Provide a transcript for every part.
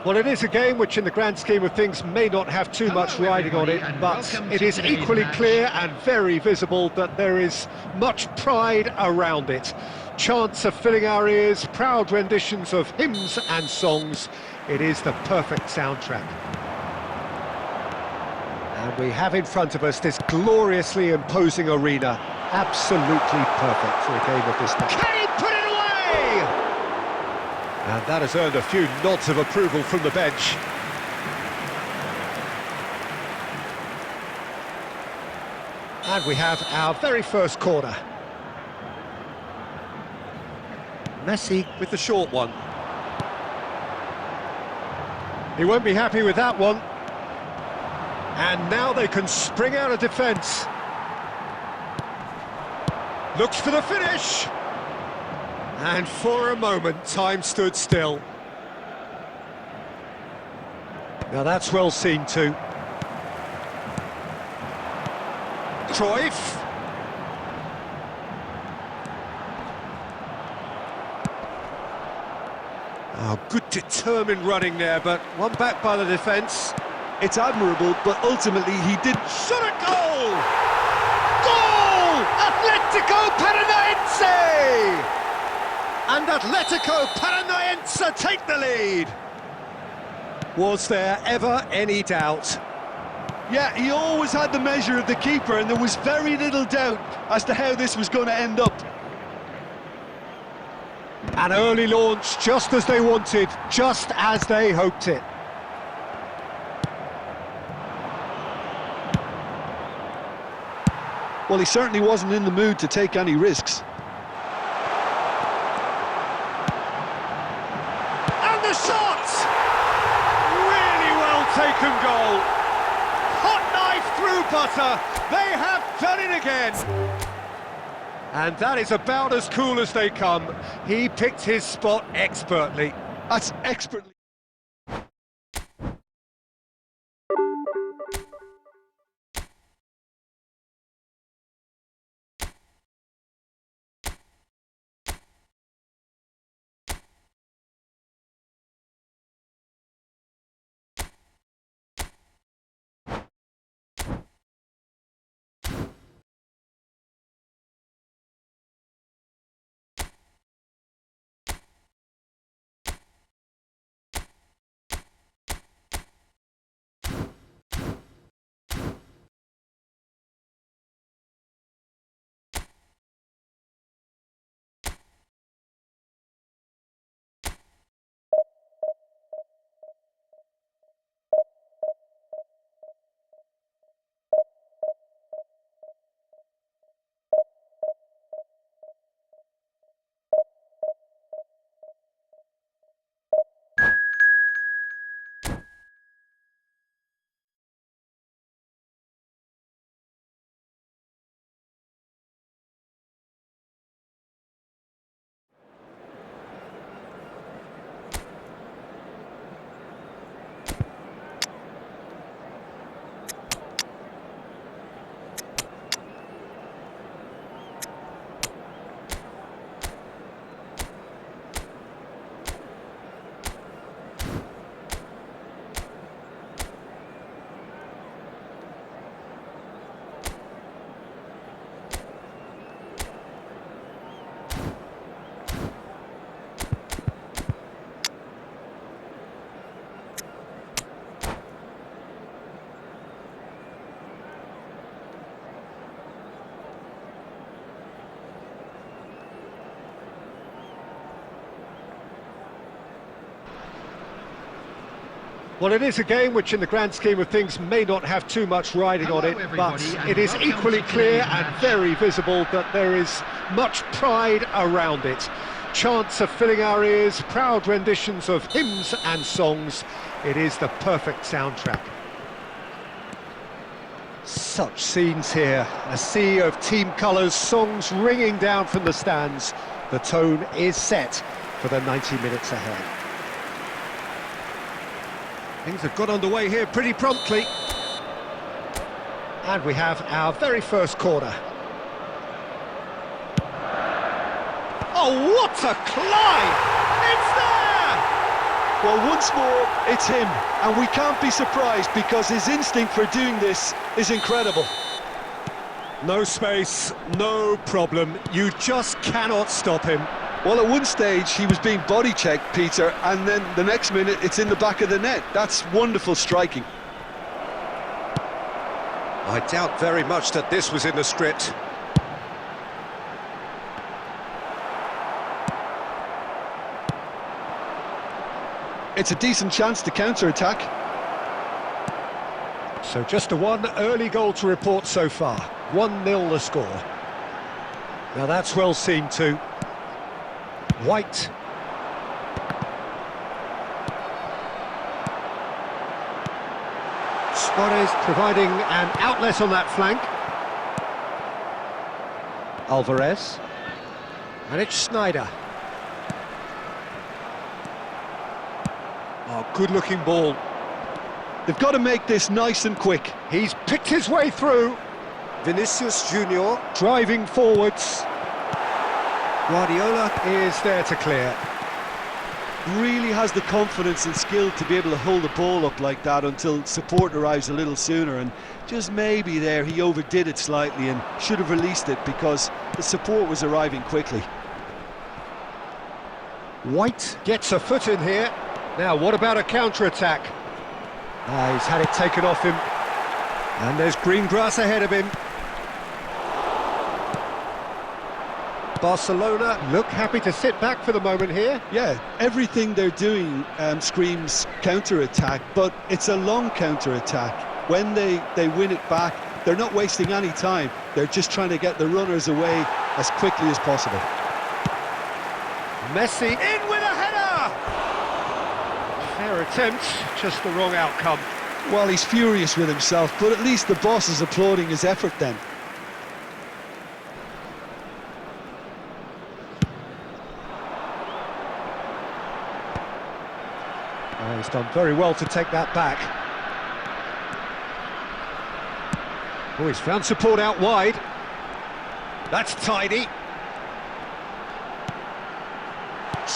Well, it is a game which in the grand scheme of things may not have too much riding on it, but it is equally clear and very visible that there is much pride around it. Chants are filling our ears, proud renditions of hymns and songs. It is the perfect soundtrack. And we have in front of us this gloriously imposing arena. Absolutely perfect for a game of this type. Can he put it away? And that has earned a few nods of approval from the bench. And we have our very first corner. Messi with the short one. He won't be happy with that one. And now they can spring out of defence. Looks for the finish. And for a moment, time stood still. Now that's well seen too. Cruyff. Oh, good determined running there, but one back by the defence. It's admirable, but ultimately he did... Shot a goal! Goal! Atletico Paranaense! And Atletico Paranaense take the lead. Was there ever any doubt? Yeah, he always had the measure of the keeper, and there was very little doubt as to how this was going to end up. An early launch, just as they wanted, just as they hoped it. Well, he certainly wasn't in the mood to take any risks. And the shot! Really well taken goal. Hot knife through butter. They have done it again. And that is about as cool as they come. He picked his spot expertly. That's expertly. Well, it is a game which in the grand scheme of things may not have too much riding on it, but it is equally clear and very visible that there is much pride around it. Chants are filling our ears, proud renditions of hymns and songs. It is the perfect soundtrack. Such scenes here, a sea of team colours, songs ringing down from the stands. The tone is set for the 90 minutes ahead. Things have got underway here pretty promptly. And we have our very first corner. Oh, what a climb! It's there! Well, once more, it's him, and we can't be surprised because his instinct for doing this is incredible. No space, no problem. You just cannot stop him. Well, at one stage, he was being body-checked, Peter, and then the next minute, it's in the back of the net. That's wonderful striking. I doubt very much that this was in the script. It's a decent chance to counter-attack. So just a one early goal to report so far. 1-0 the score. Now that's well seen too. White. Suarez providing an outlet on that flank. Alvarez. And it's Snyder. Oh, good-looking ball. They've got to make this nice and quick. He's picked his way through. Vinicius Junior driving forwards. Guardiola is there to clear. Really has the confidence and skill to be able to hold the ball up like that until support arrives a little sooner, and just maybe there he overdid it slightly and should have released it because the support was arriving quickly. White gets a foot in here. Now what about a counter-attack? He's had it taken off him, and there's green grass ahead of him. Barcelona look happy to sit back for the moment here. Yeah, everything they're doing screams counter-attack, but it's a long counter-attack. When they win it back, they're not wasting any time. They're just trying to get the runners away as quickly as possible. Messi in with a header! Fair attempt, just the wrong outcome. Well, he's furious with himself, but at least the boss is applauding his effort then. He's done very well to take that back. Oh, he's found support out wide. That's tidy.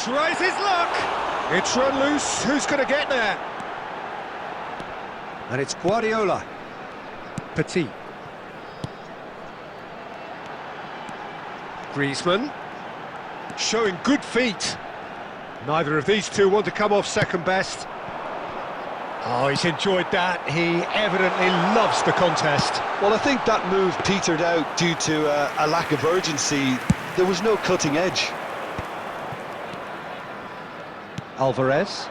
Tries his luck. It's run loose. Who's going to get there? And it's Guardiola. Petit. Griezmann. Showing good feet. Neither of these two want to come off second best. Oh, he's enjoyed that. He evidently loves the contest. Well, I think that move petered out due to a lack of urgency. There was no cutting edge. Alvarez.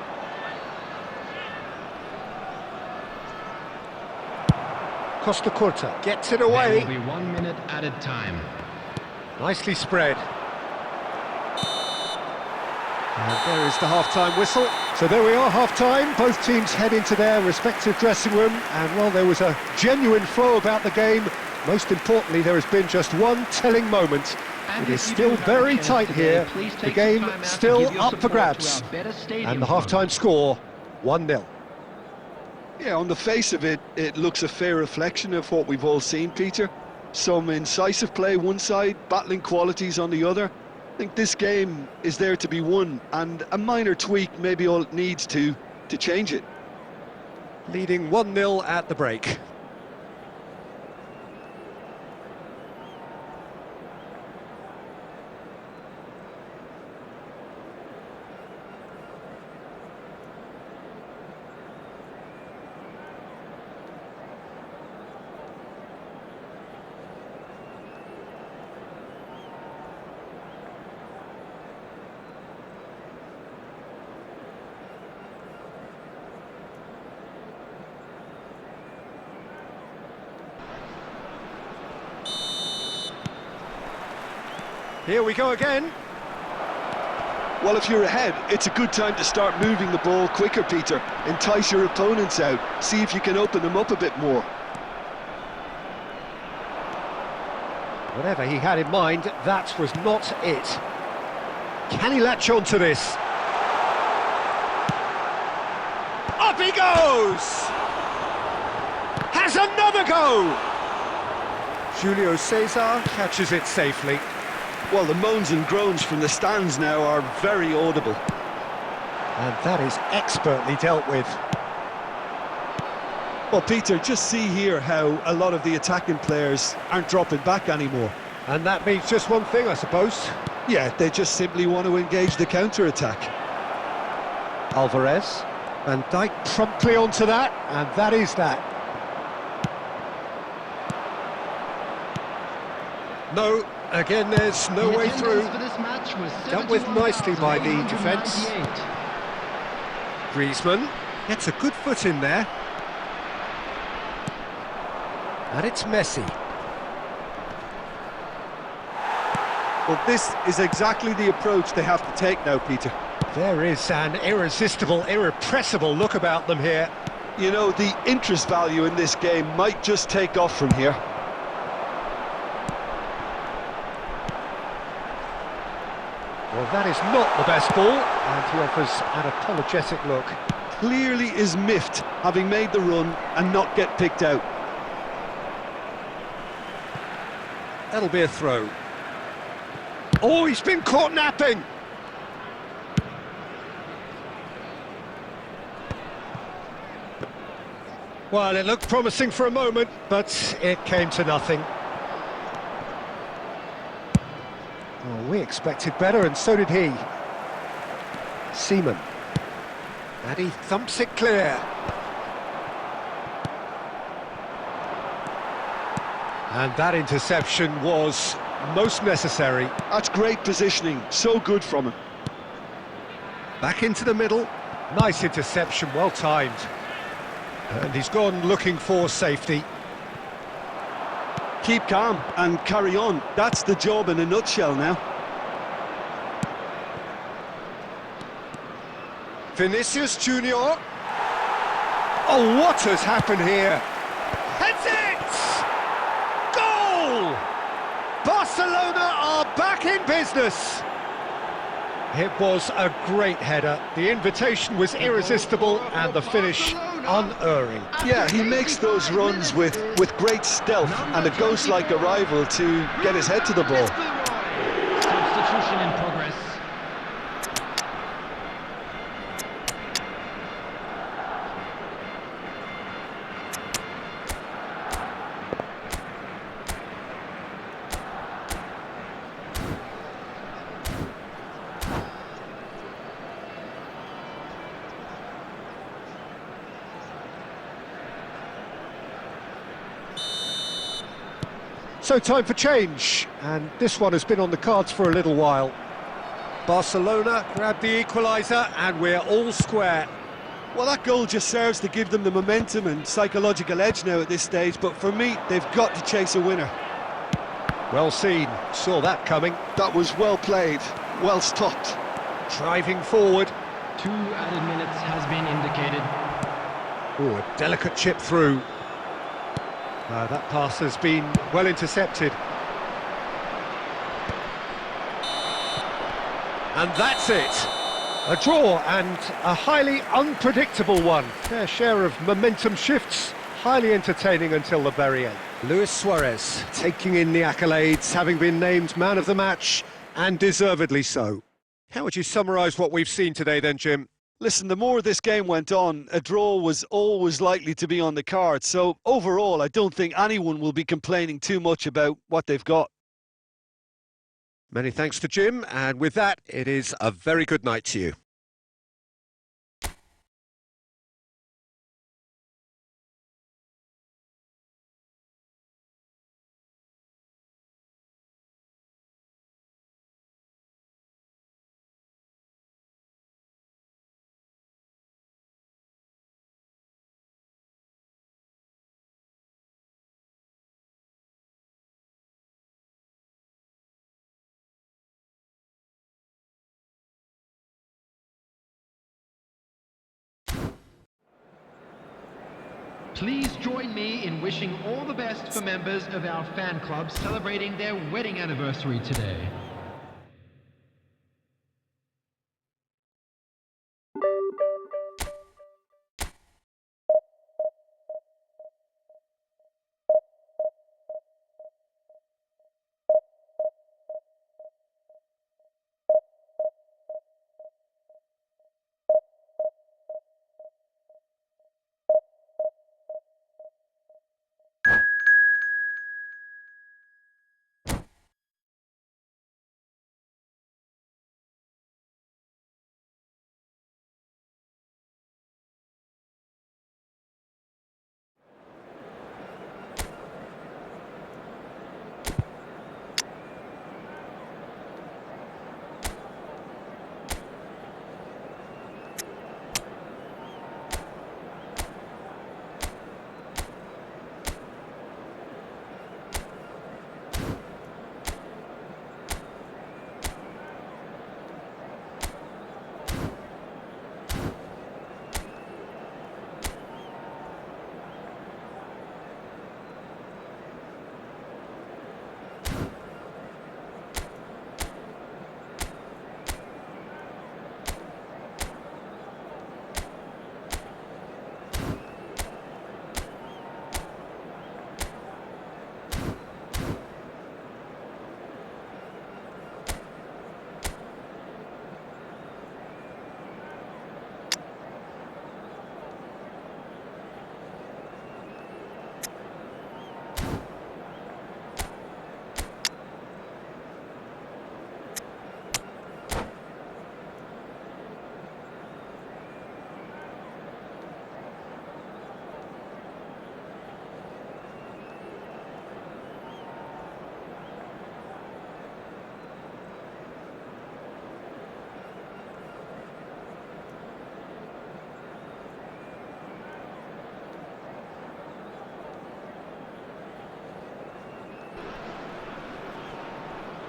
Costa Curta gets it away. There will be 1 minute added time. Nicely spread. And there is the half-time whistle. So there we are, half-time. Both teams head into their respective dressing room. And, well, there was a genuine flow about the game. Most importantly, there has been just one telling moment. It is still very tight here. The game still up for grabs. And the half-time score, 1-0. Yeah, on the face of it, it looks a fair reflection of what we've all seen, Peter. Some incisive play one side, battling qualities on the other. I think this game is there to be won, and a minor tweak may be all it needs to change it. Leading 1-0 at the break. Here we go again. Well, if you're ahead, it's a good time to start moving the ball quicker, Peter. Entice your opponents out. See if you can open them up a bit more. Whatever he had in mind, that was not it. Can he latch on to this? Up he goes! Has another go! Julio Cesar catches it safely. Well, the moans and groans from the stands now are very audible. And that is expertly dealt with. Well, Peter, just see here how a lot of the attacking players aren't dropping back anymore. And that means just one thing, I suppose. Yeah, they just simply want to engage the counter-attack. Alvarez. Van Dijk promptly onto that, and that is that. No, again, there's no way through. Dealt with nicely by the defence. Griezmann gets a good foot in there. And it's Messi. Well, this is exactly the approach they have to take now, Peter. There is an irresistible, irrepressible look about them here. You know, the interest value in this game might just take off from here. Well, that is not the best ball, and he offers an apologetic look. Clearly is miffed, having made the run and not get picked out. That'll be a throw. Oh, he's been caught napping! Well, it looked promising for a moment, but it came to nothing. Oh, we expected better, and so did he. Seaman. And he thumps it clear. And that interception was most necessary. That's great positioning, so good from him. Back into the middle. Nice interception, well timed. And he's gone looking for safety. Keep calm and carry on. That's the job in a nutshell now. Vinicius Junior. Oh, what has happened here? Heads it! Goal! Barcelona are back in business. It was a great header. The invitation was irresistible and the finish unerring. Yeah, he makes those runs with great stealth and a ghost-like arrival to get his head to the ball. Substitution in progress. So time for change, and this one has been on the cards for a little while. Barcelona grab the equaliser, and we're all square. Well, that goal just serves to give them the momentum and psychological edge now at this stage, but for me, they've got to chase a winner. Well seen, saw that coming. That was well played, well stopped. Driving forward. 2 added minutes has been indicated. Oh, a delicate chip through. That pass has been well intercepted. And that's it. A draw, and a highly unpredictable one. Fair share of momentum shifts, highly entertaining until the very end. Luis Suarez taking in the accolades, having been named man of the match, and deservedly so. How would you summarise what we've seen today then, Jim? Listen, the more this game went on, a draw was always likely to be on the cards. So overall, I don't think anyone will be complaining too much about what they've got. Many thanks to Jim, and with that, it is a very good night to you. Please join me in wishing all the best for members of our fan club celebrating their wedding anniversary today.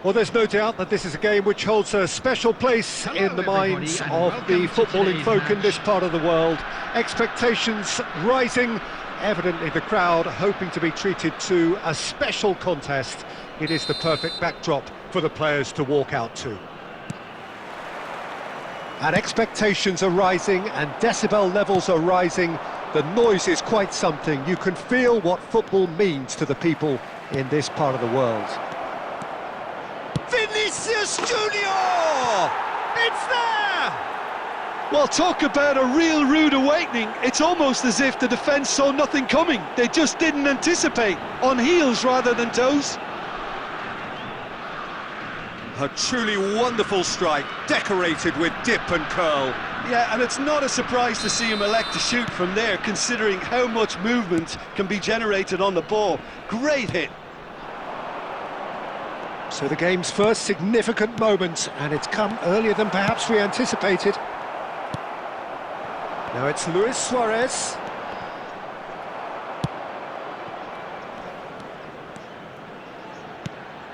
Well, there's no doubt that this is a game which holds a special place in the minds of the footballing folk in this part of the world. Expectations rising, evidently the crowd hoping to be treated to a special contest. It is the perfect backdrop for the players to walk out to. And expectations are rising and decibel levels are rising. The noise is quite something. You can feel what football means to the people in this part of the world. Vinicius Junior! It's there! Well, talk about a real rude awakening. It's almost as if the defence saw nothing coming. They just didn't anticipate, on heels rather than toes. A truly wonderful strike, decorated with dip and curl. Yeah, and it's not a surprise to see him elect to shoot from there, considering how much movement can be generated on the ball. Great hit. So the game's first significant moment, and it's come earlier than perhaps we anticipated. Now it's Luis Suarez.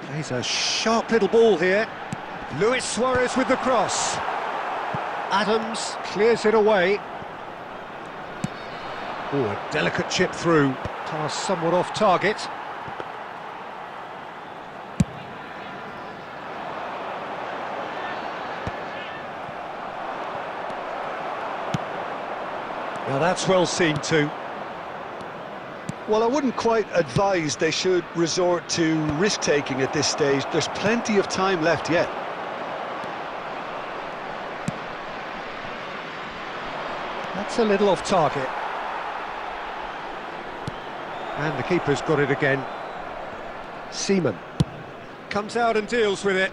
Plays a sharp little ball here. Luis Suarez with the cross. Adams clears it away. Oh, a delicate chip through. Pass somewhat off target. Now that's well seen too. Well, I wouldn't quite advise they should resort to risk-taking at this stage. There's plenty of time left yet. That's a little off target. And the keeper's got it again. Seaman comes out and deals with it.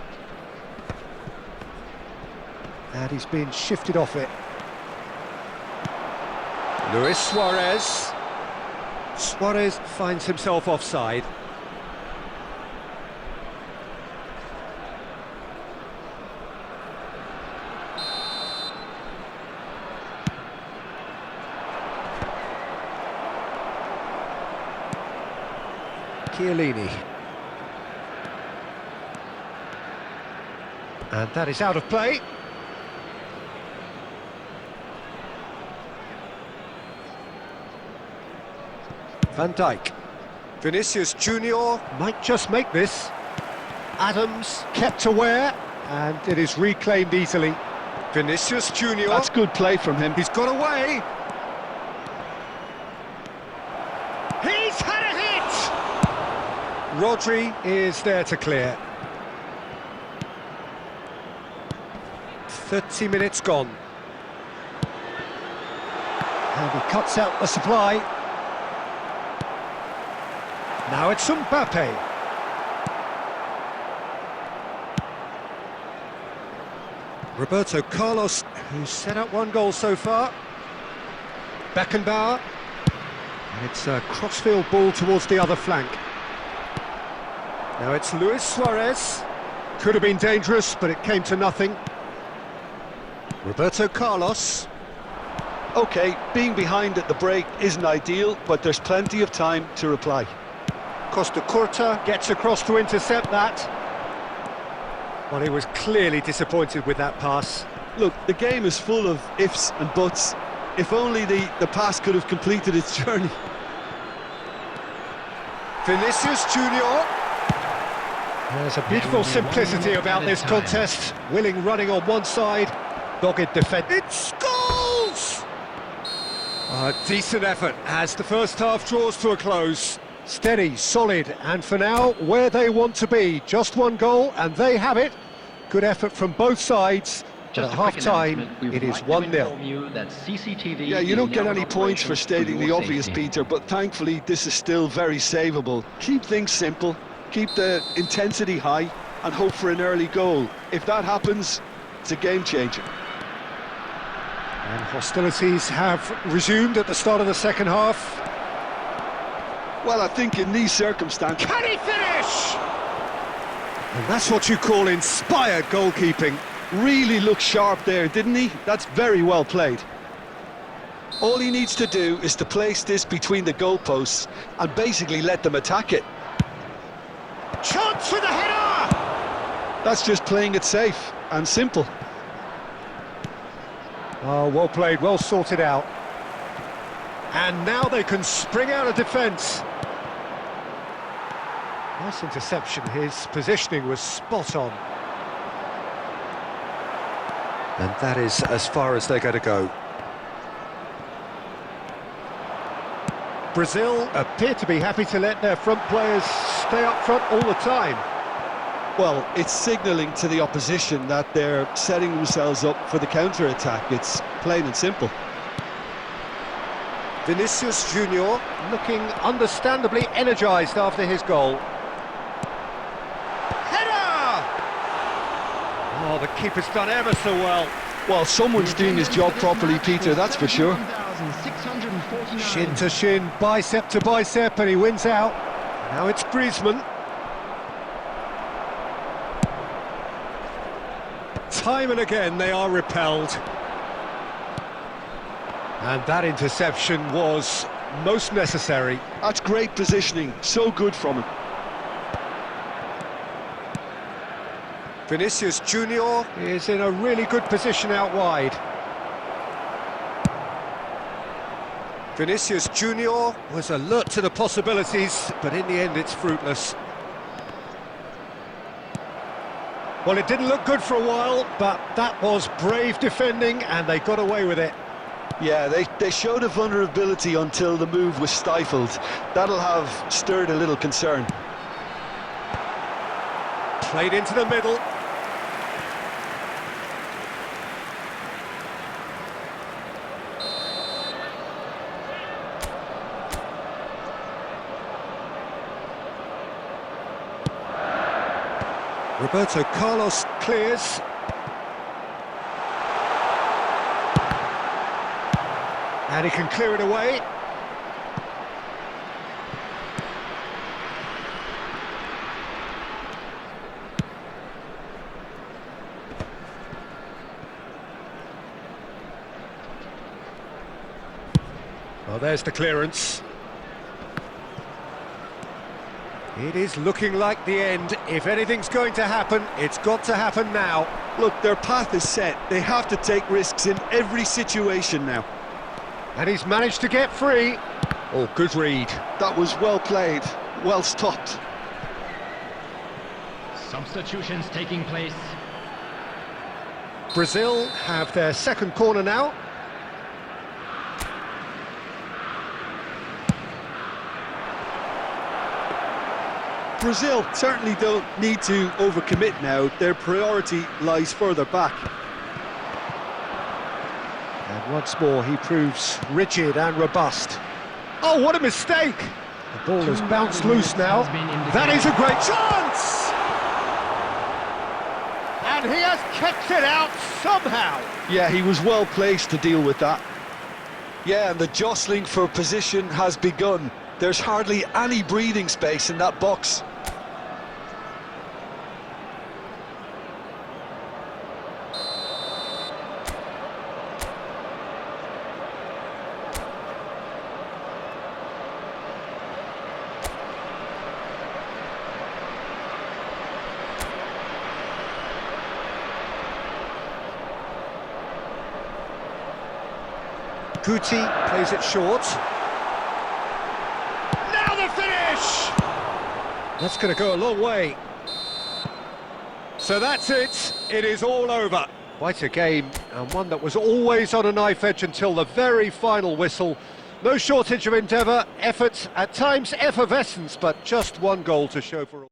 And he's been shifted off it. Luis Suarez. Suarez finds himself offside. Chiellini. And that is out of play. Van Dijk. Vinicius Junior might just make this. Adams kept aware, and it is reclaimed easily. Vinicius Junior. That's good play from him. He's got away. He's had a hit! Rodri is there to clear. 30 minutes gone. And he cuts out the supply. Now it's Mbappe. Roberto Carlos, who's set up one goal so far. Beckenbauer. And it's a crossfield ball towards the other flank. Now it's Luis Suarez. Could have been dangerous, but it came to nothing. Roberto Carlos. OK, being behind at the break isn't ideal, but there's plenty of time to reply. Costa Curta gets across to intercept that. Well, he was clearly disappointed with that pass. Look, the game is full of ifs and buts. If only the pass could have completed its journey. Vinicius Junior. There's a beautiful simplicity about this contest. Willing running on one side, dogged defence. It's goals! A decent effort as the first half draws to a close. Steady, solid, and for now, where they want to be. Just one goal, and they have it. Good effort from both sides. But at half-time, it is 1-0. Yeah, you don't get any points for stating the obvious, Peter, but thankfully this is still very savable. Keep things simple, keep the intensity high, and hope for an early goal. If that happens, it's a game-changer. And hostilities have resumed at the start of the second half. Well, I think in these circumstances... Can he finish? And that's what you call inspired goalkeeping. Really looked sharp there, didn't he? That's very well played. All he needs to do is to place this between the goalposts and basically let them attack it. Chance for the header! That's just playing it safe and simple. Oh, well played, well sorted out. And now they can spring out of defence. Nice interception, his positioning was spot on. And that is as far as they're going to go. Brazil appear to be happy to let their front players stay up front all the time. Well, it's signalling to the opposition that they're setting themselves up for the counter-attack. It's plain and simple. Vinicius Junior looking understandably energised after his goal. Header! Oh, the keeper's done ever so well. Well, someone's doing his job properly, Peter, that's for sure. Shin to shin, bicep to bicep, and he wins out. Now it's Griezmann. Time and again they are repelled. And that interception was most necessary. That's great positioning, so good from him. Vinicius Junior is in a really good position out wide. Vinicius Junior was alert to the possibilities, but in the end it's fruitless. Well, it didn't look good for a while, but that was brave defending and they got away with it. Yeah, they showed a vulnerability until the move was stifled. That'll have stirred a little concern. Played into the middle. Roberto Carlos clears. And he can clear it away. Well, there's the clearance. It is looking like the end. If anything's going to happen, it's got to happen now. Look, their path is set. They have to take risks in every situation now. And he's managed to get free. Oh, good read. That was well played, well stopped. Substitutions taking place. Brazil have their second corner now. Brazil certainly don't need to overcommit now. Their priority lies further back. And once more he proves rigid and robust. Oh, what a mistake! The ball has bounced loose now. That is a great chance! And he has kept it out somehow. Yeah, he was well placed to deal with that. Yeah, and the jostling for position has begun. There's hardly any breathing space in that box. Guti plays it short. Now the finish! That's going to go a long way. So that's it. It is all over. Quite a game, and one that was always on a knife edge until the very final whistle. No shortage of endeavour, effort, at times effervescence, but just one goal to show for all.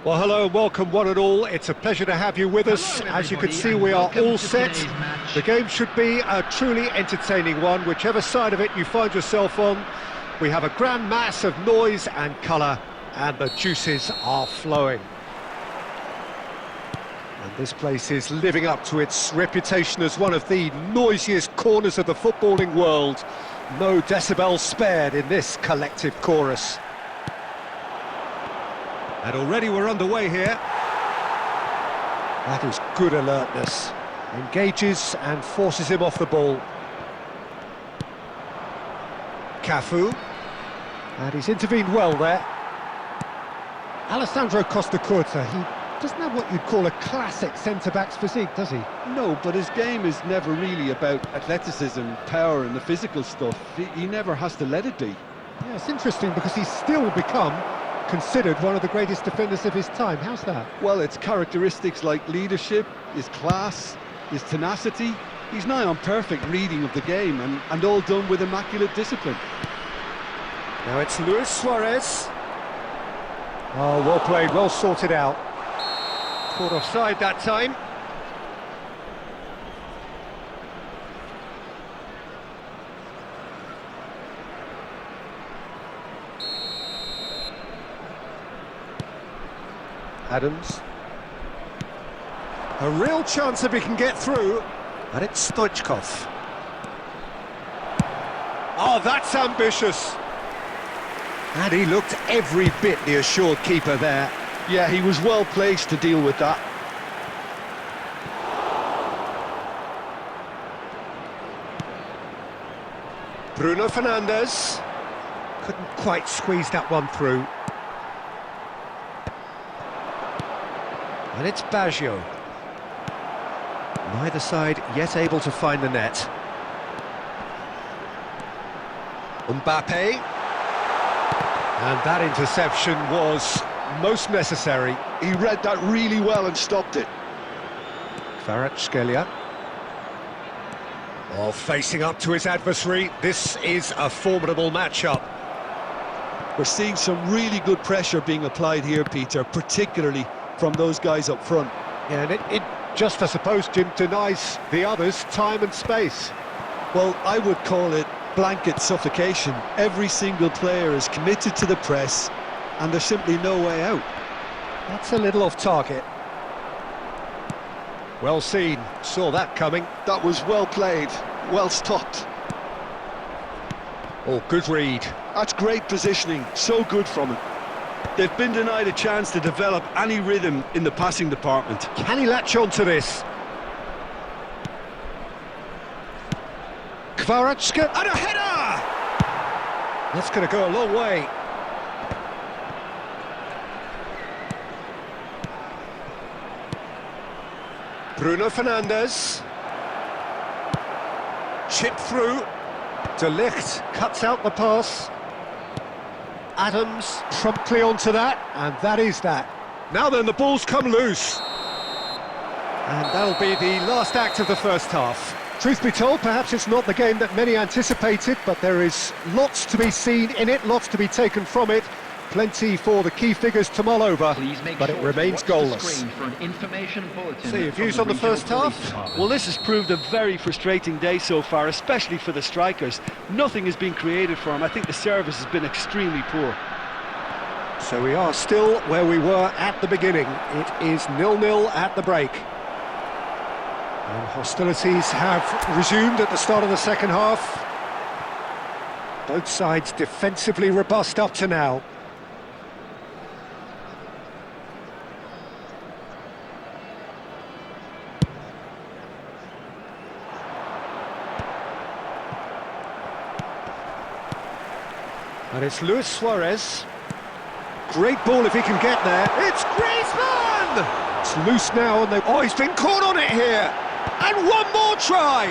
Well, hello and welcome one and all. It's a pleasure to have you with us. Hello, As you can everybody, see, and we are welcome all to set. today's match. The game should be a truly entertaining one, whichever side of it you find yourself on. We have a grand mass of noise and colour, and the juices are flowing. And this place is living up to its reputation as one of the noisiest corners of the footballing world. No decibels spared in this collective chorus. And already we're underway here. That is good alertness. Engages and forces him off the ball. Cafu. And he's intervened well there. Alessandro Costa Curta, he doesn't have what you'd call a classic centre-back's physique, does he? No, but his game is never really about athleticism, power and the physical stuff. He never has to let it be. Yeah, it's interesting because he's still become considered one of the greatest defenders of his time. How's that? Well, it's characteristics like leadership, his class, his tenacity. He's nigh on perfect reading of the game and all done with immaculate discipline. Now it's Luis Suarez. Oh, well played, well sorted out. Caught offside that time. Adams. A real chance if he can get through. And it's Stoichkov. Oh, that's ambitious. And he looked every bit the assured keeper there. Yeah, he was well placed to deal with that. Bruno Fernandes. Couldn't quite squeeze that one through. And it's Baggio. Neither side yet able to find the net. Mbappe. And that interception was most necessary. He read that really well and stopped it. Kvaratskhelia. Oh, facing up to his adversary. This is a formidable matchup. We're seeing some really good pressure being applied here, Peter, particularly from those guys up front. Yeah, and it just, I suppose, Jim, denies the others time and space. Well, I would call it blanket suffocation. Every single player is committed to the press, and there's simply no way out. That's a little off target. Well seen, saw that coming. That was well played, well stopped. Oh, good read. That's great positioning, so good from him. They've been denied a chance to develop any rhythm in the passing department. Can he latch on to this? Kvaratskhelia, and a header! That's going to go a long way. Bruno Fernandes. Chip through. De Ligt cuts out the pass. Adams promptly onto that, and that is that. Now then, the ball's come loose. And that'll be the last act of the first half. Truth be told, perhaps it's not the game that many anticipated, but there is lots to be seen in it, lots to be taken from it. Plenty for the key figures to mull over, but it remains goalless. So your views on the first half? Well, this has proved a very frustrating day so far, especially for the strikers. Nothing has been created for them. I think the service has been extremely poor. So we are still where we were at the beginning. It is 0-0 at the break. And hostilities have resumed at the start of the second half. Both sides defensively robust up to now. And it's Luis Suarez. Great ball if he can get there. It's Griezmann! It's loose now, and oh, he's been caught on it here. And one more try.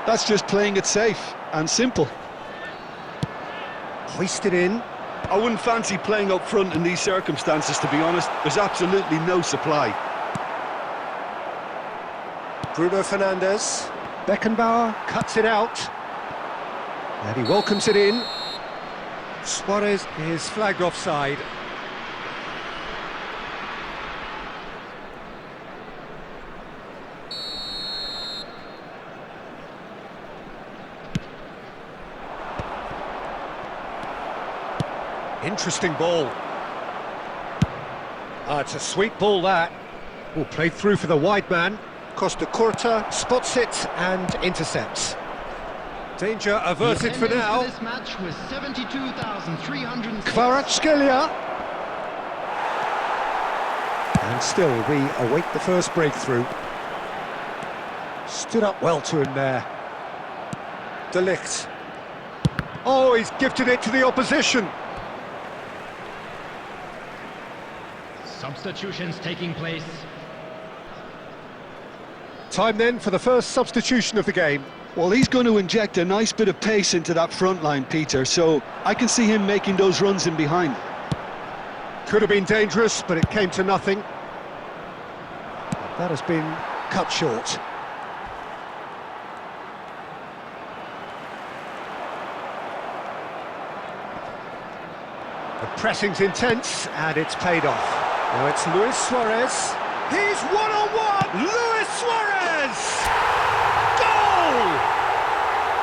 That's just playing it safe and simple. Hoisted in. I wouldn't fancy playing up front in these circumstances, to be honest. There's absolutely no supply. Bruno Fernandes. Beckenbauer cuts it out. And he welcomes it in. Suarez is flagged offside. Interesting ball. It's a sweet ball, that. Oh, played through for the wide man. Costa Curta spots it and intercepts. Danger averted for now. This match was 72,300. Kvaratskhelia. And still we await the first breakthrough. Stood up well to him there. De Ligt. Oh, he's gifted it to the opposition. Substitutions taking place. Time then for the first substitution of the game. Well, he's going to inject a nice bit of pace into that front line, Peter, so I can see him making those runs in behind. Could have been dangerous, but it came to nothing. That has been cut short. The pressing's intense, and it's paid off. Now it's Luis Suarez. He's one-on-one! Luis Suarez! Goal!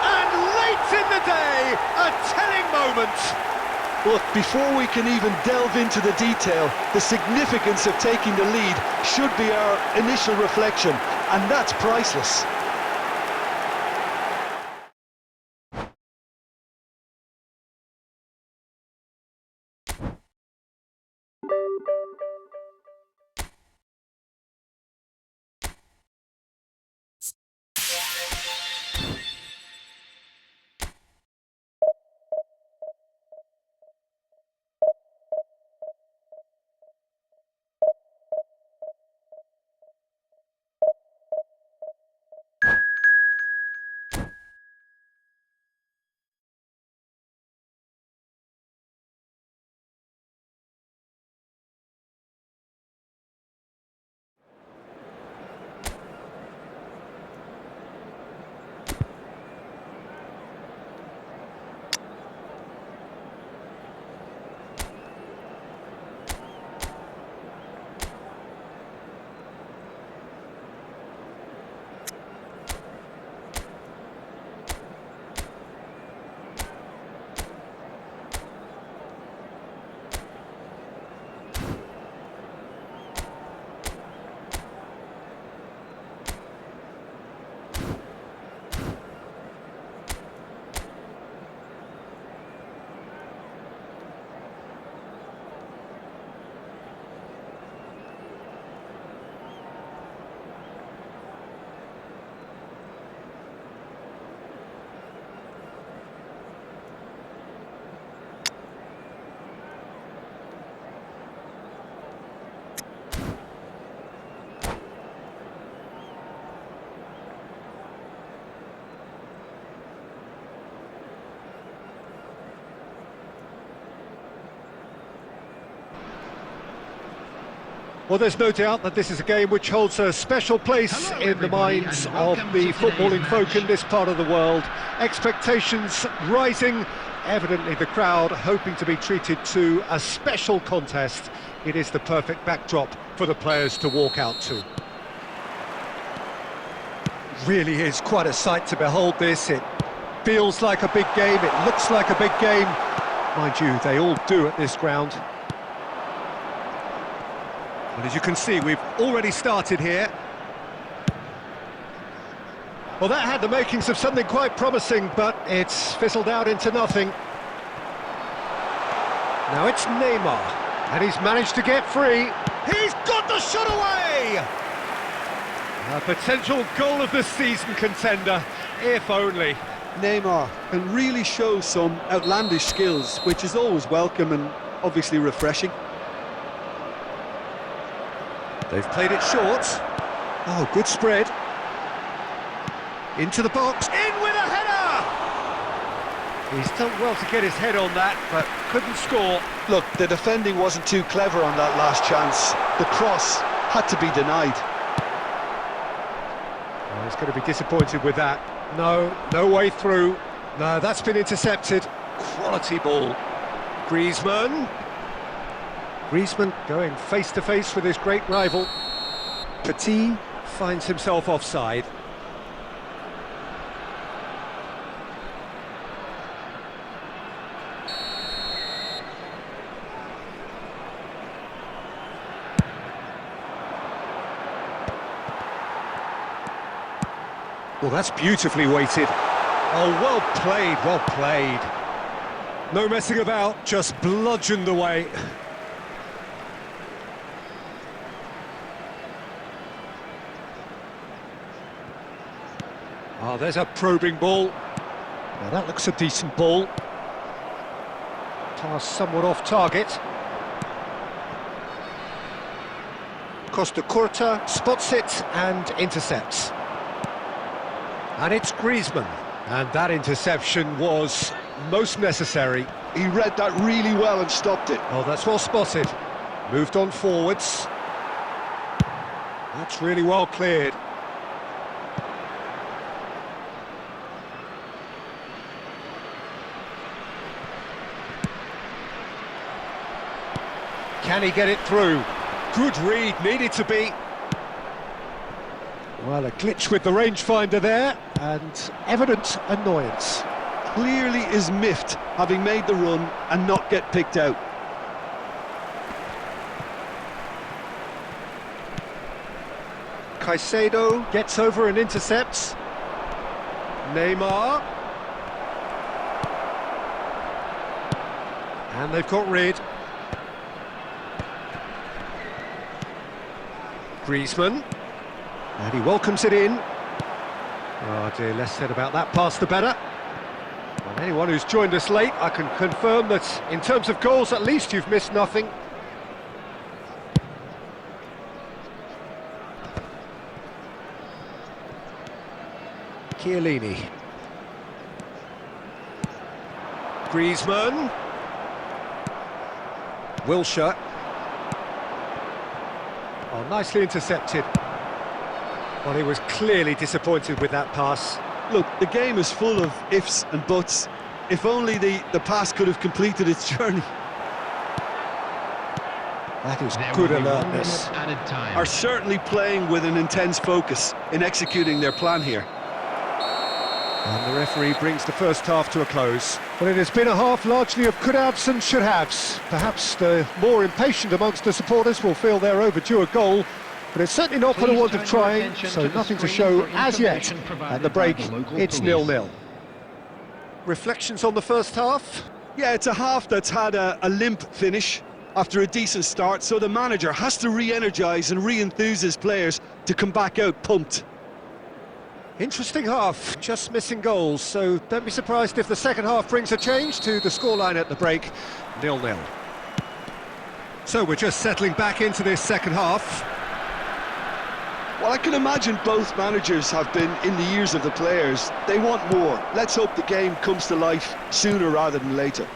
And late in the day, a telling moment. Look, before we can even delve into the detail, the significance of taking the lead should be our initial reflection, and that's priceless. Well, there's no doubt that this is a game which holds a special place in the minds of the footballing folk in this part of the world. Expectations rising, evidently the crowd hoping to be treated to a special contest. It is the perfect backdrop for the players to walk out to. Really is quite a sight to behold this. It feels like a big game, it looks like a big game. Mind you, they all do at this ground. Well, as you can see, we've already started here. Well, that had the makings of something quite promising, but it's fizzled out into nothing. Now it's Neymar, and he's managed to get free. He's got the shot away! A potential goal of the season contender, if only. Neymar can really show some outlandish skills, which is always welcome and obviously refreshing. They've played it short. Oh, good spread. Into the box. In with a header! He's done well to get his head on that, but couldn't score. Look, the defending wasn't too clever on that last chance. The cross had to be denied. Oh, he's going to be disappointed with that. No way through. No, that's been intercepted. Quality ball. Griezmann going face-to-face with his great rival. Petit finds himself offside. Well, that's beautifully weighted. Oh, well played, well played. No messing about, just bludgeoned away. Oh, there's a probing ball. Now that looks a decent ball. Pass somewhat off target. Costa Curta spots it and intercepts. And it's Griezmann. And that interception was most necessary. He read that really well and stopped it. Oh, that's well spotted. Moved on forwards. That's really well cleared. Can he get it through? Good read, needed to be. Well, a glitch with the rangefinder there, and evident annoyance. Clearly is miffed, having made the run and not get picked out. Caicedo gets over and intercepts. Neymar. And they've got rid. Griezmann. And he welcomes it in. Oh dear, less said about that pass the better. And anyone who's joined us late, I can confirm that in terms of goals, at least you've missed nothing. Chiellini. Griezmann. Wilshere. Oh, nicely intercepted. Well, he was clearly disappointed with that pass. Look, the game is full of ifs and buts. If only the pass could have completed its journey. That is good alertness. Are certainly playing with an intense focus in executing their plan here. And the referee brings the first half to a close. Well, it has been a half largely of could-haves and should-haves. Perhaps the more impatient amongst the supporters will feel they're overdue a goal, but it's certainly not for the want of trying, so nothing to show as yet. At the break, it's 0-0. Reflections on the first half? Yeah, it's a half that's had a limp finish after a decent start, so the manager has to re-energise and re-enthuse his players to come back out pumped. Interesting half, just missing goals, so don't be surprised if the second half brings a change to the scoreline at the break, 0-0. So we're just settling back into this second half. Well, I can imagine both managers have been in the ears of the players. They want more. Let's hope the game comes to life sooner rather than later.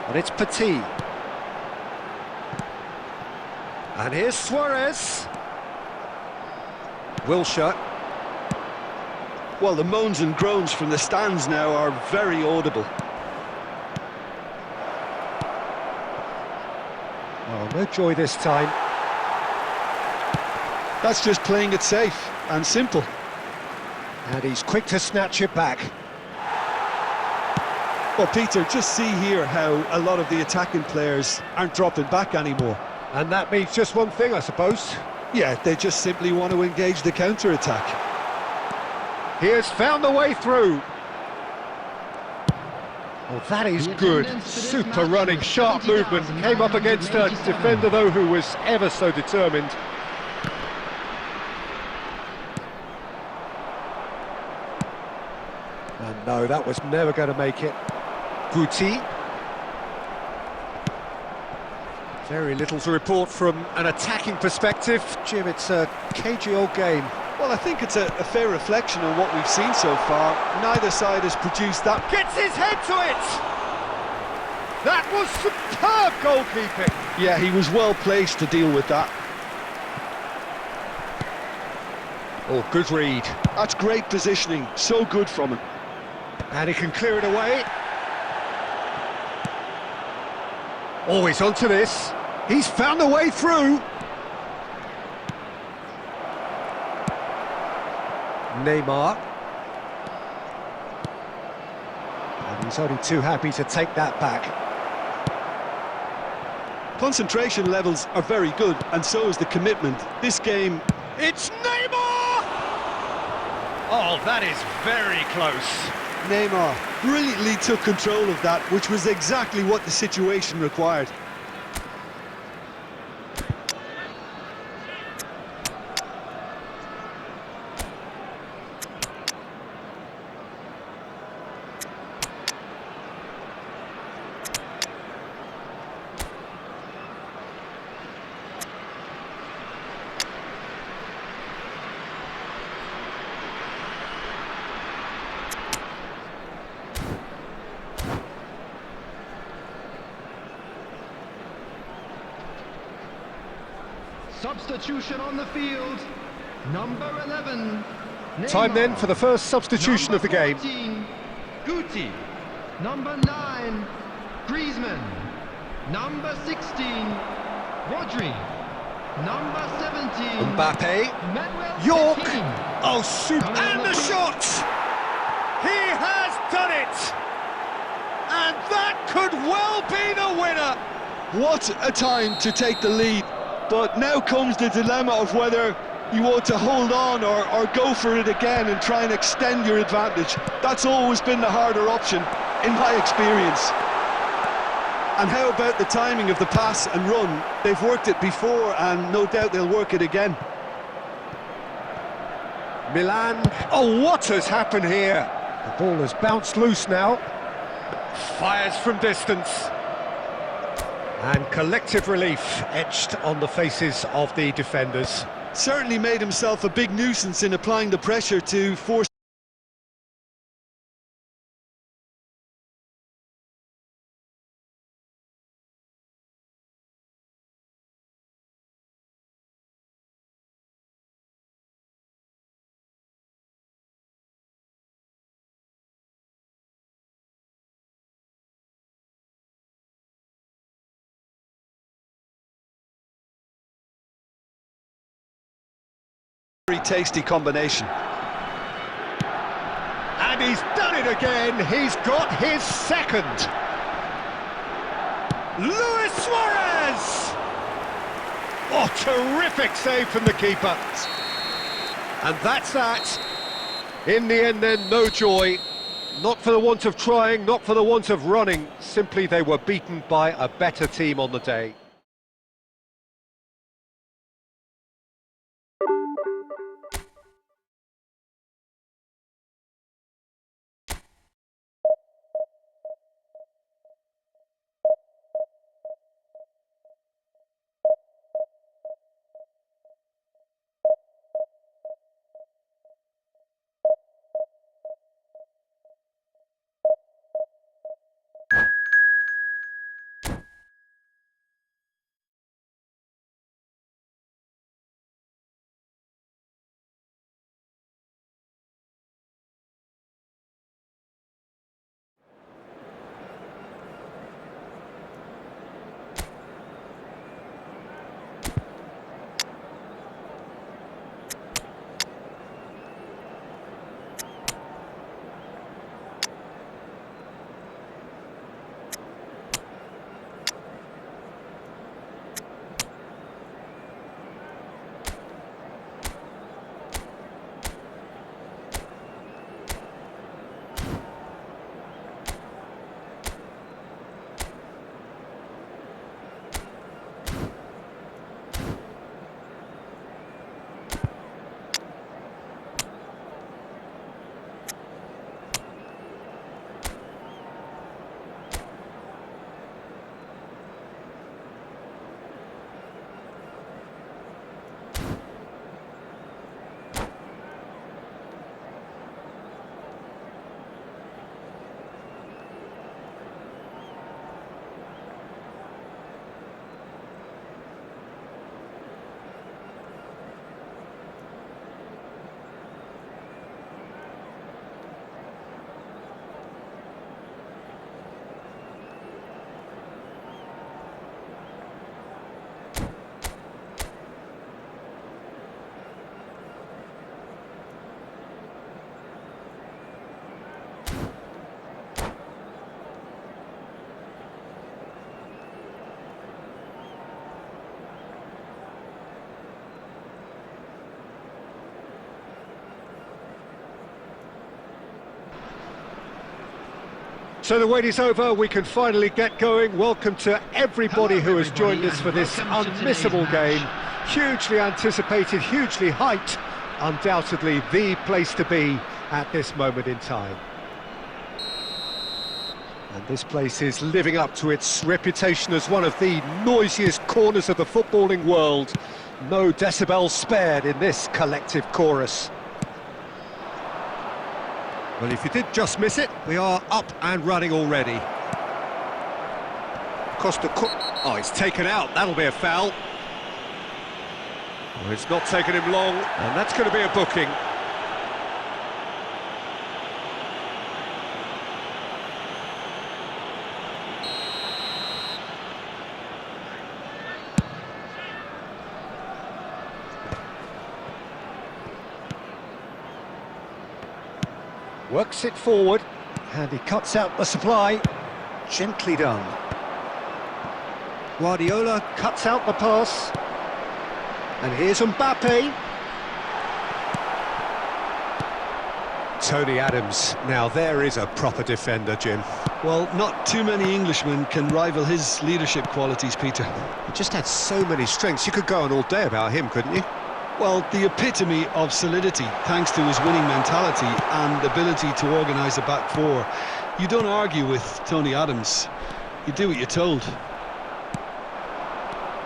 And it's Petit. And here's Suarez. Wilshere. Well, the moans and groans from the stands now are very audible. Oh, no joy this time. That's just playing it safe and simple. And he's quick to snatch it back. Well, Peter, just see here how a lot of the attacking players aren't dropping back anymore. And that means just one thing, I suppose. Yeah, they just simply want to engage the counter-attack. He has found the way through. Oh, that is good. Super running, sharp movement. Came up against a defender, though, who was ever so determined. And no, that was never going to make it. Guti. Very little to report from an attacking perspective. Jim, it's a cagey old game. Well, I think it's a fair reflection on what we've seen so far. Neither side has produced that. Gets his head to it! That was superb goalkeeping! Yeah, he was well placed to deal with that. Oh, good read. That's great positioning, so good from him. And he can clear it away. Always onto this. He's found a way through. Neymar. And he's only too happy to take that back. Concentration levels are very good, and so is the commitment. This game It's Neymar! Oh, that is very close. Neymar brilliantly took control of that, which was exactly what the situation required. Substitution on the field. Number 11. Time then Neymar. for the first substitution Number of the game. 14, Guti. Number 9, Griezmann. Number 16, Rodri. Number 17, Mbappe. Manuel York. Petit. Oh, super. Coming on And the field. shot! He has done it! And that could well be the winner! What a time to take the lead. But now comes the dilemma of whether you want to hold on or go for it again and try and extend your advantage. That's always been the harder option, in my experience. And how about the timing of the pass and run? They've worked it before, and no doubt they'll work it again. Milan. Oh, what has happened here? The ball has bounced loose now. Fires from distance. And collective relief etched on the faces of the defenders. Certainly made himself a big nuisance in applying the pressure to force a very tasty combination. And he's done it again. He's got his second. Luis Suarez! Oh, terrific save from the keeper. And that's that. In the end then, no joy. Not for the want of trying, not for the want of running. Simply they were beaten by a better team on the day. So the wait is over, we can finally get going. Welcome to everybody who has joined us for this unmissable game. Hugely anticipated, hugely hyped, undoubtedly the place to be at this moment in time. And this place is living up to its reputation as one of the noisiest corners of the footballing world. No decibels spared in this collective chorus. Well, if you did just miss it, we are up and running already. Oh, it's taken out. That'll be a foul. Well, it's not taken him long, and that's going to be a booking. Works it forward, and he cuts out the supply. Gently done. Guardiola cuts out the pass. And here's Mbappe. Tony Adams. Now there is a proper defender, Jim. Well, not too many Englishmen can rival his leadership qualities, Peter. He just had so many strengths. You could go on all day about him, couldn't you? Well, the epitome of solidity, thanks to his winning mentality and ability to organise a back four. You don't argue with Tony Adams. You do what you're told.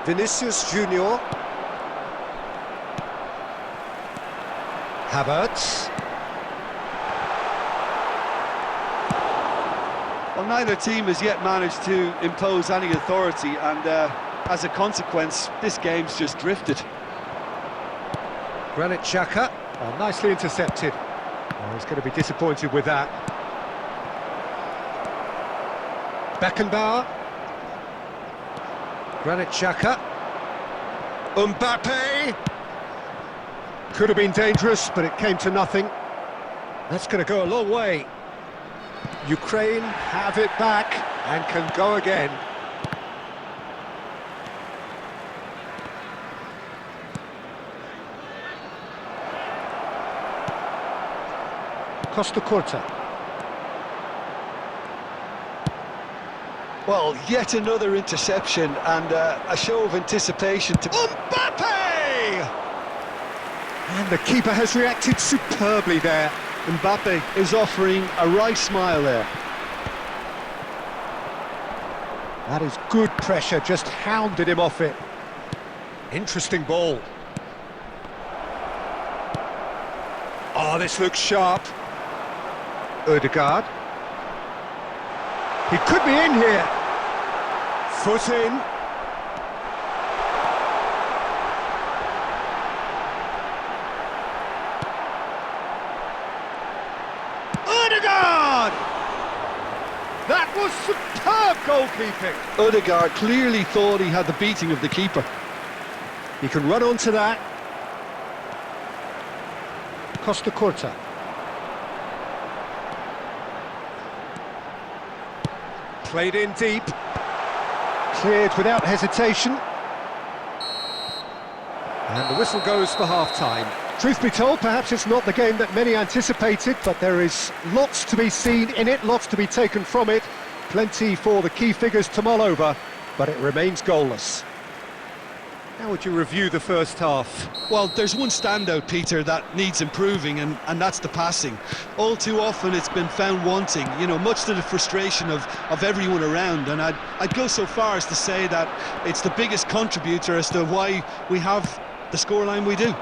Vinicius Junior. Havertz. Well, neither team has yet managed to impose any authority, and as a consequence, this game's just drifted. Granit Xhaka, nicely intercepted. Oh, he's going to be disappointed with that. Beckenbauer. Granit Xhaka. Mbappe. Could have been dangerous, but it came to nothing. That's going to go a long way. Ukraine have it back and can go again. Costa Curta. Well, yet another interception and a show of anticipation to... Mbappe! And the keeper has reacted superbly there. Mbappe is offering a wry smile there. That is good pressure, just hounded him off it. Interesting ball. Oh, this looks sharp. Odegaard. He could be in here. Foot in. Odegaard! That was superb goalkeeping. Odegaard clearly thought he had the beating of the keeper. He can run onto that. Costa Curta. Played in deep. Cleared without hesitation. And the whistle goes for half-time. Truth be told, perhaps it's not the game that many anticipated, but there is lots to be seen in it, lots to be taken from it. Plenty for the key figures to mull over, but it remains goalless. How would you review the first half? Well, there's one standout, Peter, that needs improving, and that's the passing. All too often it's been found wanting, you know, much to the frustration of everyone around, and I'd go so far as to say that it's the biggest contributor as to why we have the scoreline we do.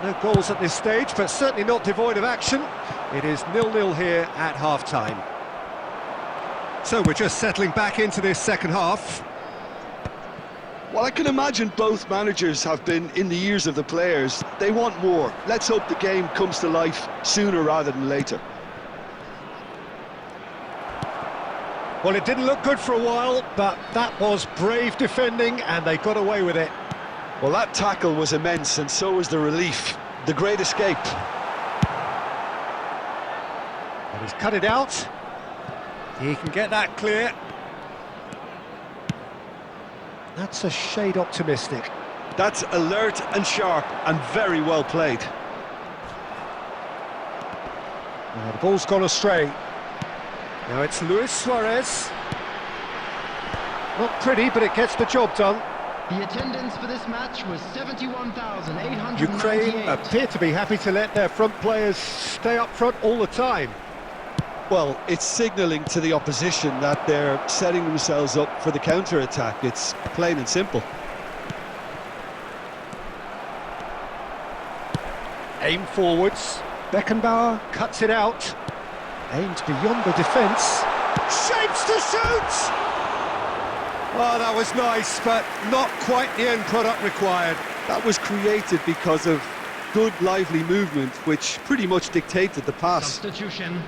No goals at this stage, but certainly not devoid of action. It is 0-0 here at half-time. So we're just settling back into this second half. Well, I can imagine both managers have been in the ears of the players. They want more. Let's hope the game comes to life sooner rather than later. Well, it didn't look good for a while, but that was brave defending, and they got away with it. Well, that tackle was immense, and so was the relief. The great escape. And he's cut it out. He can get that clear. That's a shade optimistic. That's alert and sharp and very well played. The ball's gone astray. Now it's Luis Suarez. Not pretty, but it gets the job done. The attendance for this match was 71,898. Ukraine appear to be happy to let their front players stay up front all the time. Well, it's signalling to the opposition that they're setting themselves up for the counter-attack. It's plain and simple. Aim forwards. Beckenbauer cuts it out. Aimed beyond the defence. Shapes to shoot! Oh, that was nice, but not quite the end product required. That was created because of good, lively movement, which pretty much dictated the pass. Substitution.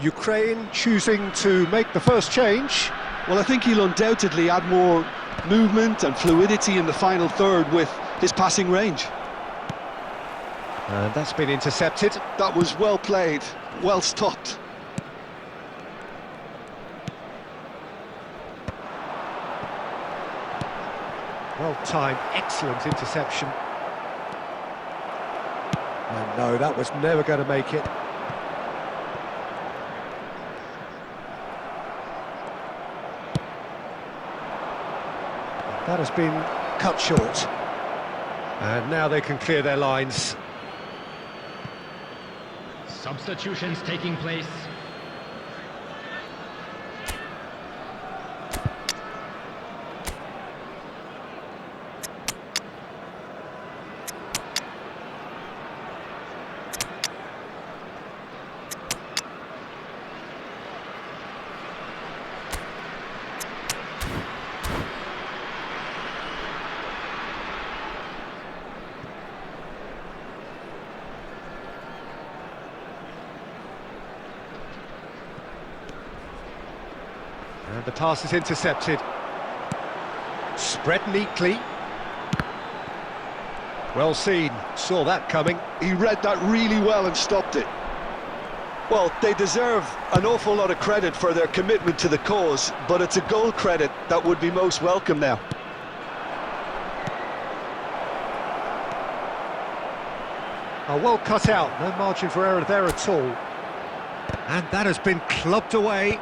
Ukraine choosing to make the first change. Well, I think he'll undoubtedly add more movement and fluidity in the final third with his passing range. And that's been intercepted. That was well played, well stopped. Well timed, excellent interception. And no, that was never going to make it. That has been cut short. And now they can clear their lines. Substitutions taking place. And the pass is intercepted. Spread neatly. Well seen, saw that coming. He read that really well and stopped it. Well, they deserve an awful lot of credit for their commitment to the cause, but it's a goal credit that would be most welcome now. Oh, well cut out, no margin for error there at all. And that has been clubbed away.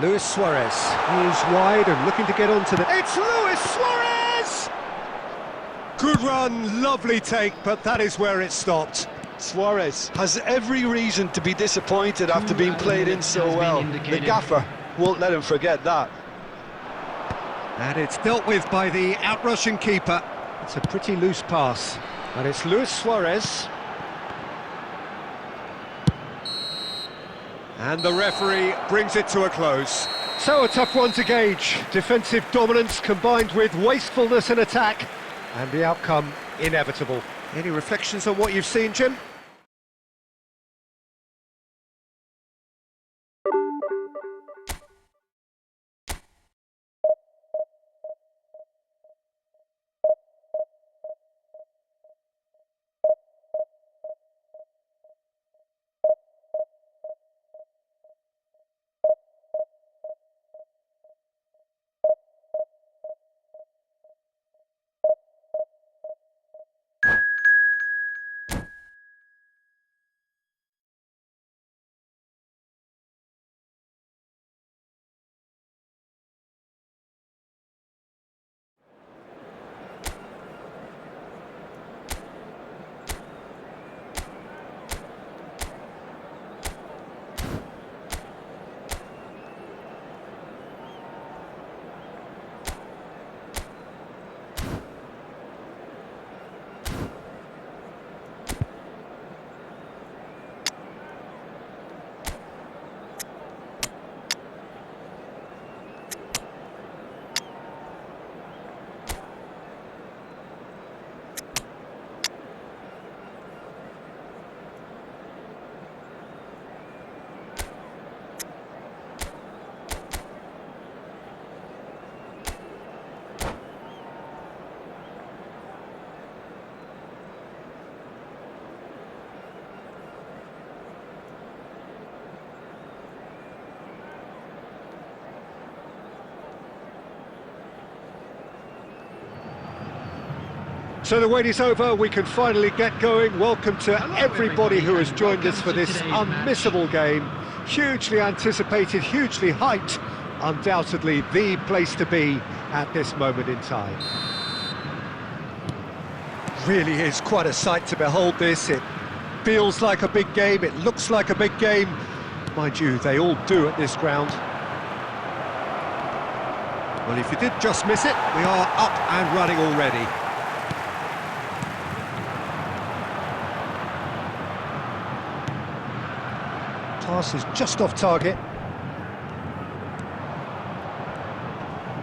Luis Suarez is wide and looking to get onto the... It's Luis Suarez! Good run, lovely take, but that is where it stopped. Suarez has every reason to be disappointed after being played in so well. The gaffer won't let him forget that. And it's dealt with by the outrushing keeper. It's a pretty loose pass. And it's Luis Suarez. And the referee brings it to a close. So a tough one to gauge. Defensive dominance combined with wastefulness in attack. And the outcome inevitable. Any reflections on what you've seen, Jim? So the wait is over, we can finally get going. Welcome to everybody who has joined us for this unmissable game. Hugely anticipated, hugely hyped. Undoubtedly the place to be at this moment in time. Really is quite a sight to behold this. It feels like a big game, it looks like a big game. Mind you, they all do at this ground. Well, if you did just miss it, we are up and running already. Pass is just off target.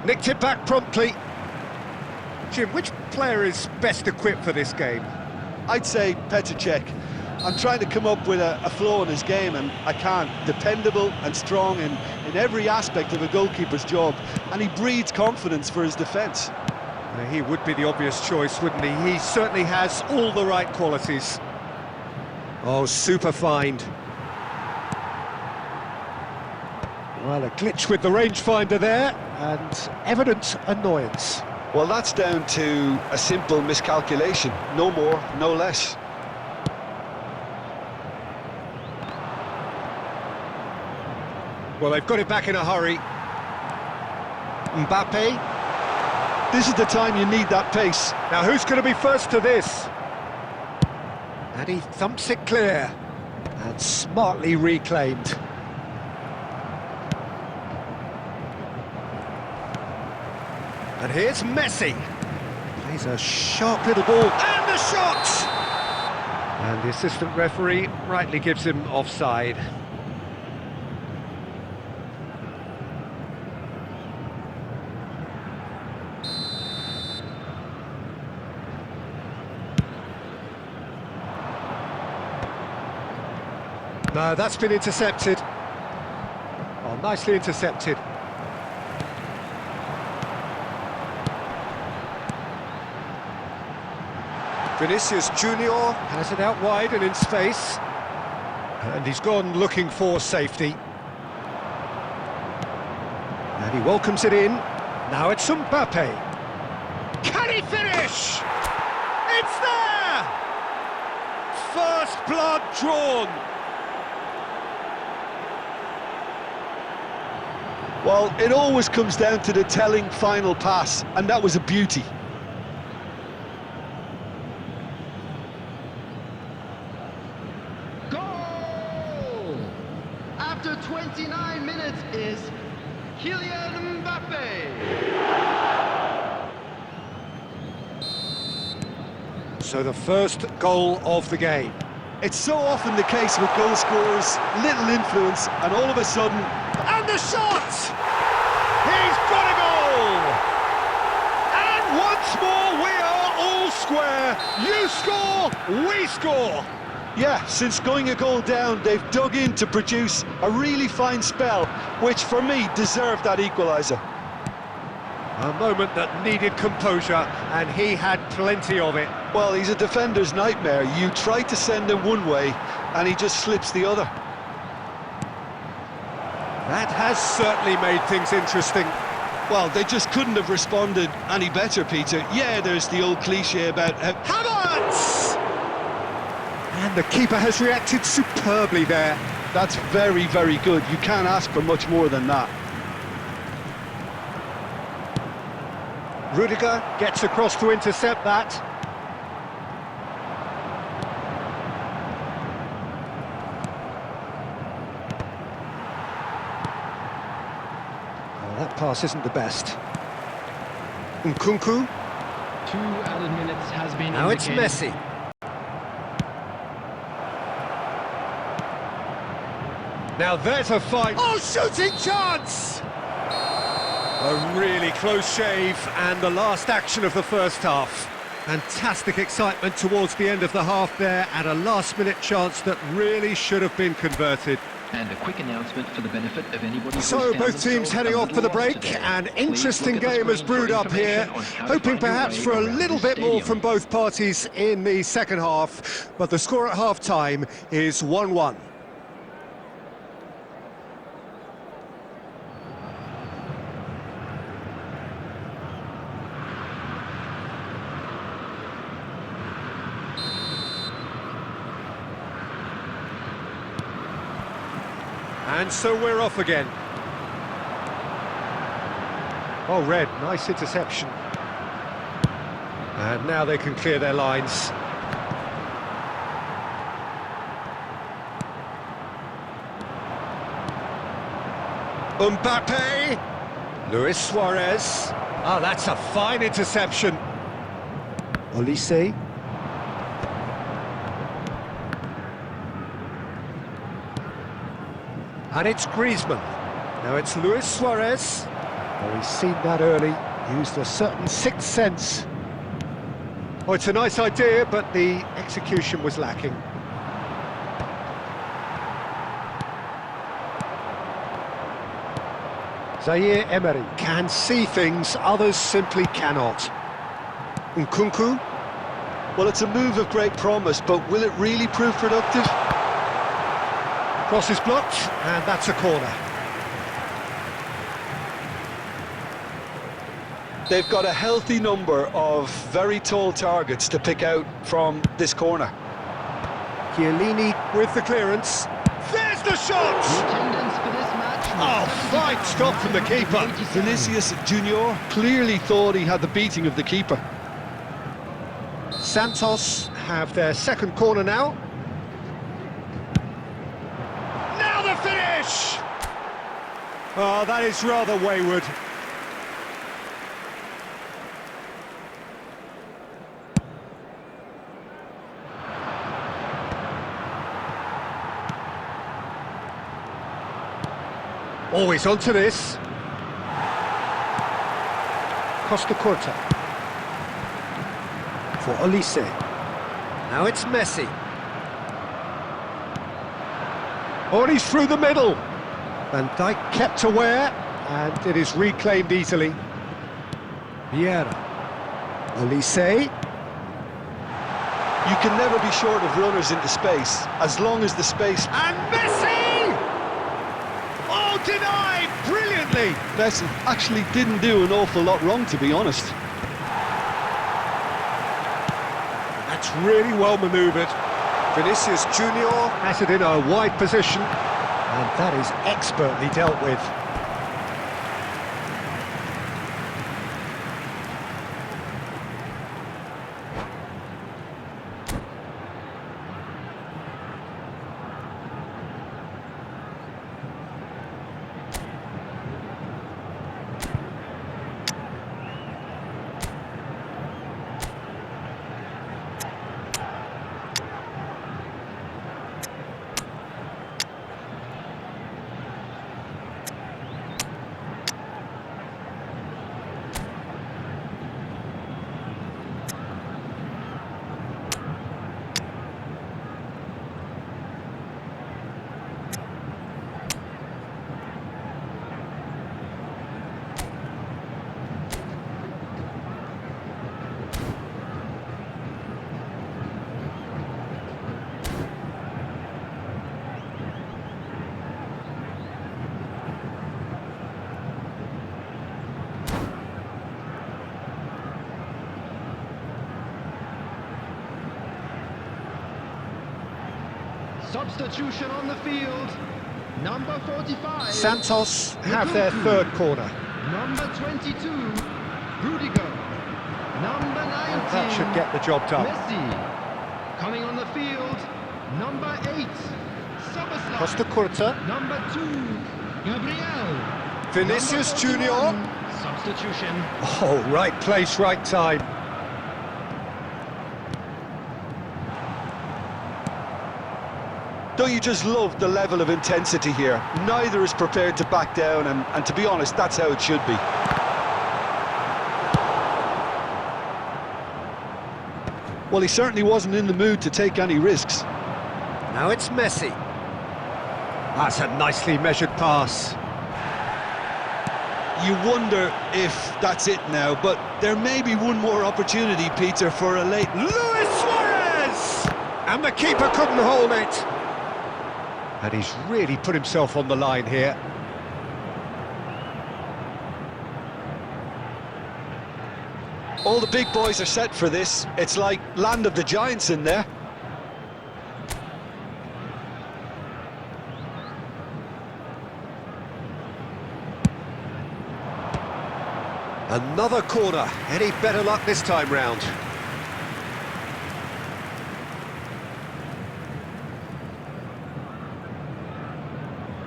Nicked it back promptly. Jim, which player is best equipped for this game? I'd say Petr. I'm trying to come up with a flaw in his game, and I can't. Dependable and strong in every aspect of a goalkeeper's job, and he breeds confidence for his defence. He would be the obvious choice, wouldn't he? He certainly has all the right qualities. Oh, super find. Well, a glitch with the rangefinder there, and evident annoyance. Well, that's down to a simple miscalculation. No more, no less. Well, they've got it back in a hurry. Mbappe. This is the time you need that pace. Now, who's going to be first to this? And he thumps it clear. And smartly reclaimed. And here's Messi. Plays a sharp little ball. And the shot! And the assistant referee rightly gives him offside. No, that's been intercepted. Oh, nicely intercepted. Vinicius Junior has it out wide and in space. And he's gone looking for safety. And he welcomes it in. Now it's Mbappe. Can he finish? It's there! First blood drawn. Well, it always comes down to the telling final pass, and that was a beauty. Goal! After 29 minutes is Kylian Mbappe. So the first goal of the game. It's so often the case with goal scorers, little influence, and all of a sudden... And the shot! He's got a goal! And once more we are all square. You score, we score. Yeah, since going a goal down, they've dug in to produce a really fine spell, which for me deserved that equaliser. A moment that needed composure, and he had plenty of it. Well, he's a defender's nightmare. You try to send him one way, and he just slips the other. That has certainly made things interesting. Well, they just couldn't have responded any better, Peter. Yeah, there's the old cliche about... Havertz! And the keeper has reacted superbly there. That's very, very good. You can't ask for much more than that. Rudiger gets across to intercept that. That pass isn't the best. Nkunku. 2 added minutes has been Now it's indicated. Messi. Now there's a fight. Oh, shooting chance! A really close shave, and the last action of the first half. Fantastic excitement towards the end of the half there, and a last-minute chance that really should have been converted. And a quick announcement for the benefit of anybody who So both teams heading off for the break. An interesting game has brewed up here, hoping perhaps for a little bit more from both parties in the second half, but the score at half-time is 1-1. And so we're off again. Oh, Red, nice interception. And now they can clear their lines. Mbappe! Luis Suarez. Oh, that's a fine interception. Olise. And it's Griezmann. Now it's Luis Suarez. Oh, he's seen that early, used a certain sixth sense. Oh, it's a nice idea, but the execution was lacking. Zaire Emery can see things others simply cannot. Nkunku. Well, it's a move of great promise, but will it really prove productive? Cross is blocked, and that's a corner. They've got a healthy number of very tall targets to pick out from this corner. Chiellini with the clearance. There's the shot! Attendance for this match. Oh, fine stop from the keeper. Vinicius Junior clearly thought he had the beating of the keeper. Santos have their second corner now. Now the finish! Oh, that is rather wayward. Always onto this. Costa Curta. For Olise. Now it's Messi. Oh, and he's through the middle. Van Dijk kept aware, and it is reclaimed easily. Vieira. Olise. You can never be short of runners into space, as long as the space... And Messi! Oh, denied brilliantly! Messi actually didn't do an awful lot wrong, to be honest. That's really well manoeuvred. Vinicius Junior has it in a wide position, and that is expertly dealt with. Substitution on the field. Number 45. Santos have their third corner. Number 22. Rudiger. Number 19. That should get the job done. Messi. Coming on the field. Number 8. Soboslai. Costa Curta. Number 2. Gabriel. Vinicius Number Junior. 41. Substitution. Oh, right place, right time. Don't you just love the level of intensity here? Neither is prepared to back down, and to be honest, that's how it should be. Well, he certainly wasn't in the mood to take any risks. Now it's Messi. That's a nicely measured pass. You wonder if that's it now, but there may be one more opportunity, Peter, for a late... Luis Suarez! And the keeper couldn't hold it. And he's really put himself on the line here. All the big boys are set for this. It's like land of the giants in there. Another corner. Any better luck this time round?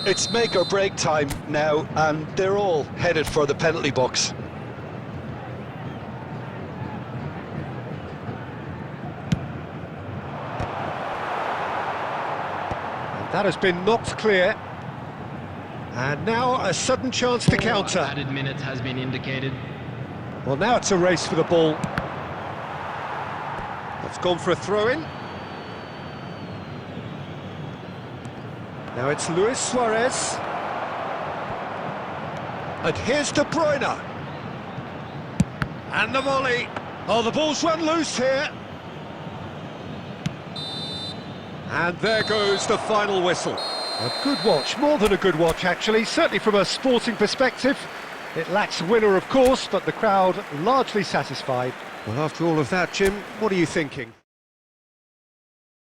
It's make or break time now, and they're all headed for the penalty box. That has been knocked clear. And now a sudden chance to counter. Added minutes has been indicated. Well, now it's a race for the ball. It's gone for a throw-in. Now it's Luis Suarez. And here's De Bruyne. And the volley. Oh, the ball's run loose here. And there goes the final whistle. A good watch, more than a good watch actually, certainly from a sporting perspective. It lacks a winner of course, but the crowd largely satisfied. Well, after all of that, Jim, what are you thinking?